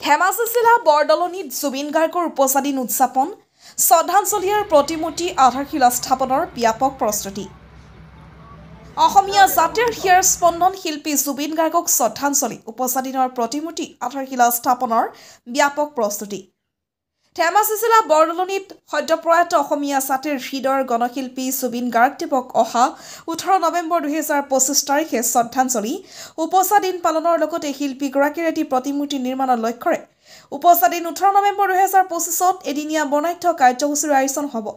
ধেমাজি জিলা বৰদলনিত জুবিন গাৰ্গৰ উপজাদিন উদযাপন শ্ৰদ্ধাঞ্জলি আৰু প্ৰতিমূৰ্তি আধাৰশিলা স্থাপনৰ ব্যাপক প্ৰস্তুতি অসমীয়া জাতিৰ হিয়াৰ স্পন্দন শিল্পী জুবিন গাৰ্গক শ্ৰদ্ধাঞ্জলি উপজাদিনৰ প্ৰতিমূৰ্তি আধাৰশিলা স্থাপনৰ ব্যাপক প্ৰস্তুতি ধেমাজি জিলা বৰদলনিত সদ্যপ্ৰয়াত অসমীয়া জাতিৰ হৃদয়ৰ গণশিল্পী জুবিন গাৰ্গদেৱক অহা 18 নৱেম্বৰ 2025 তাৰিখে শ্ৰদ্ধাঞ্জলি উপজাদিন পালনৰ লগতে শিল্পীগৰাকীৰ এটি প্ৰতিমূৰ্তি নিৰ্মাণৰ লক্ষ্যৰে উপজাদিন 18 নৱেম্বৰ 2025ত এদিনীয়া বৰ্ণাঢ্য কাৰ্যসূচীৰ আয়োজন হ'ব।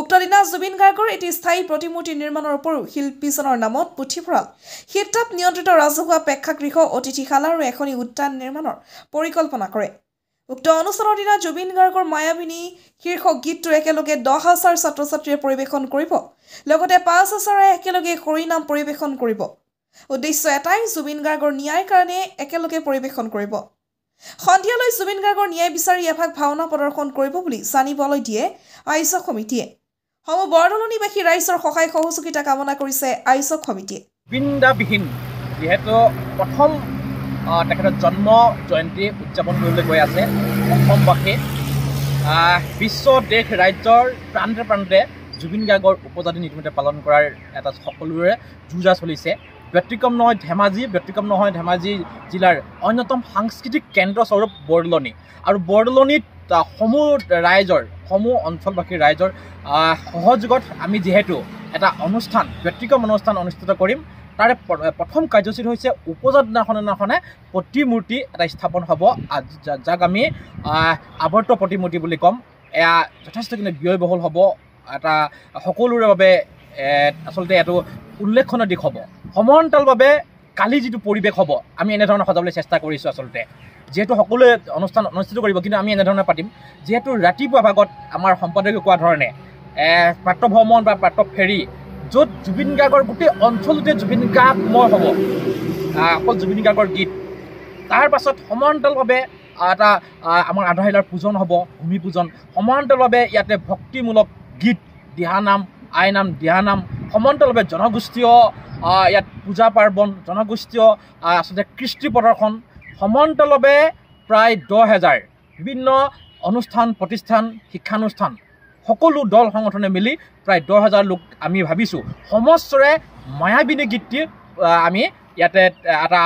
উক্ত দিনা জুবিন গাৰ্গৰ এটি স্থায়ী প্ৰতিমূৰ্তি নিৰ্মাণৰ উপৰিও শিল্পীজনৰ নামত পুথিভঁৰাল শীততাপ নিয়ন্ত্ৰিত ৰাজহুৱা প্ৰেক্ষাগৃহ অতিথিশালা আৰু এখনি উদ্যান নিৰ্মাণৰ পৰিকল্পনা কৰে। উক্ত অনুষ্ঠানৰ দিনা জুবিন গাৰ্গৰ মায়াবিনী শীৰ্ষক গীতটো একেলগে 10,000 ছাত্ৰ-ছাত্ৰীয়ে পৰিৱেশন কৰিব লগতে 5,000 একেলগে হৰিনাম পৰিৱেশন কৰিব। উদ্দেশ্য এটাই জুবিন গাৰ্গৰ ন্যায়ৰ কাৰণে একেলগে পৰিৱেশন কৰিব। সন্ধিয়ালৈ জুবিন গাৰ্গৰ ন্যায় বিচাৰি এভাগ ভাওনা প্ৰদৰ্শন কৰিব বুলি জানিবলৈ দিয়ে আয়োজক সমিতিয়ে। সমূহ বৰদলনিবাসী ৰাইজৰ সহায় সহযোগিতা কামনা কৰিছে আয়োজক সমিতিয়ে। বৃন্দাবিহীন যিহেতু প্ৰথম তেখেতৰ জন্ম জয়ন্তী উদযাপন কৰিবলৈ গৈ আছে অসমবাসী বিশ্ব দেশ ৰাজ্যৰ প্ৰান্তে প্ৰান্তে জুবিন গাৰ্গৰ উপজাতি ইতিমধ্যে পালন কৰাৰ এটা সকলোৰে যুঁজা চলিছে। ব্যতিক্ৰম নহয় ধেমাজি জিলাৰ অন্যতম সাংস্কৃতিক কেন্দ্ৰস্বৰূপ বৰদলনি আৰু বৰদলনিত সমূহ অঞ্চলবাসীৰ ৰাইজৰ সহযোগত আমি যিহেতু এটা ব্যতিক্ৰম অনুষ্ঠান অনুষ্ঠিত কৰিম। তাৰে প্ৰথম কাৰ্যসূচী হৈছে উপজাতিখনে প্ৰতিমূৰ্তি এটা স্থাপন হ'ব, যাক আমি আৱৰ্ত প্ৰতিমূৰ্তি বুলি ক'ম। এয়া যথেষ্টখিনি ব্যয়বহুল হ'ব, এটা সকলোৰে বাবে আচলতে এইটো উল্লেখনীয় দিশ হ'ব। সমান্তৰালভাৱে কালি যিটো পৰিৱেশ হ'ব আমি এনেধৰণে সজাবলৈ চেষ্টা কৰিছোঁ। আচলতে যিহেতু সকলোৱে অনুষ্ঠান অনুষ্ঠিত কৰিব, কিন্তু আমি এনেধৰণে পাতিম যিহেতু ৰাতিপুৱা ভাগত আমাৰ সম্পাদকে কোৱা ধৰণে প্ৰাতঃভ্ৰমণ বা প্ৰাতঃ ফেৰী, য'ত জুবিন গাৰ্গৰ গোটেই অঞ্চলটোতে জুবিন গাৰ্গময় হ'ব, অকল জুবিন গাৰ্গৰ গীত। তাৰ পাছত সমান্তৰালভাৱে এটা আমাৰ আধাৰশিলাৰ পূজন হ'ব, ভূমি পূজন। সমান্তৰালভাৱে ইয়াতে ভক্তিমূলক গীত, দিহানাম, আইনাম, দিহানাম, সমান্তৰালভাৱে জনগোষ্ঠীয় ইয়াত পূজা পাৰ্বণ, জনগোষ্ঠীয় আচলতে কৃষ্টি প্ৰদৰ্শন, সমান্তৰালভাৱে প্ৰায় 10,000 বিভিন্ন অনুষ্ঠান প্ৰতিষ্ঠান, শিক্ষানুষ্ঠান, সকলো দল সংগঠনে মিলি প্ৰায় 10,000 লোক আমি ভাবিছোঁ সমস্তৰে মায়াবিনী গীতটি আমি ইয়াতে এটা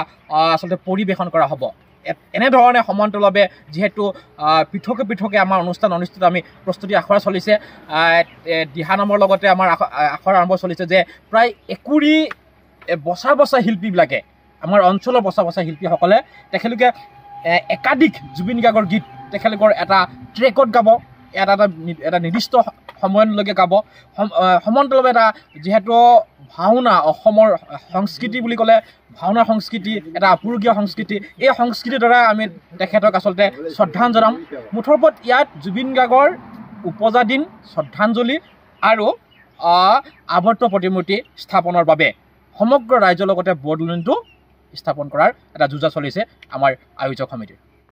আচলতে পৰিৱেশন কৰা হ'ব। এনেধৰণে সমান্তৰালভাৱে যিহেতু পৃথকে আমাৰ অনুষ্ঠান অনুষ্ঠিত আমি প্ৰস্তুতি আখৰা চলিছে। দিহানামৰ লগতে আমাৰ আখৰা আৰম্ভ চলিছে যে প্ৰায় একুৰি বচা শিল্পীবিলাকে, আমাৰ অঞ্চলৰ বচা শিল্পীসকলে তেখেতলোকে একাধিক জুবিন গাৰ্গৰ গীত তেখেতলোকৰ এটা ট্ৰেকত গাব, এটা নিৰ্দিষ্ট সময়লৈকে গাব। সমান্তৰালভাৱে এটা যিহেতু ভাওনা অসমৰ সংস্কৃতি বুলি ক'লে ভাওনা সংস্কৃতি এটা আপুৰুগীয়া সংস্কৃতি, এই সংস্কৃতিৰ দ্বাৰা আমি তেখেতক আচলতে শ্ৰদ্ধাঞ্জলি জনাম। মুঠৰ ওপৰত ইয়াত জুবিন গাৰ্গৰ উপজাদিন শ্ৰদ্ধাঞ্জলি আৰু আৱৰ্ত প্ৰতিমূৰ্তি স্থাপনৰ বাবে সমগ্ৰ ৰাইজৰ লগতে বৰদলনিটো স্থাপন কৰাৰ এটা যুঁজা চলিছে আমাৰ আয়োজক সমিতিৰ।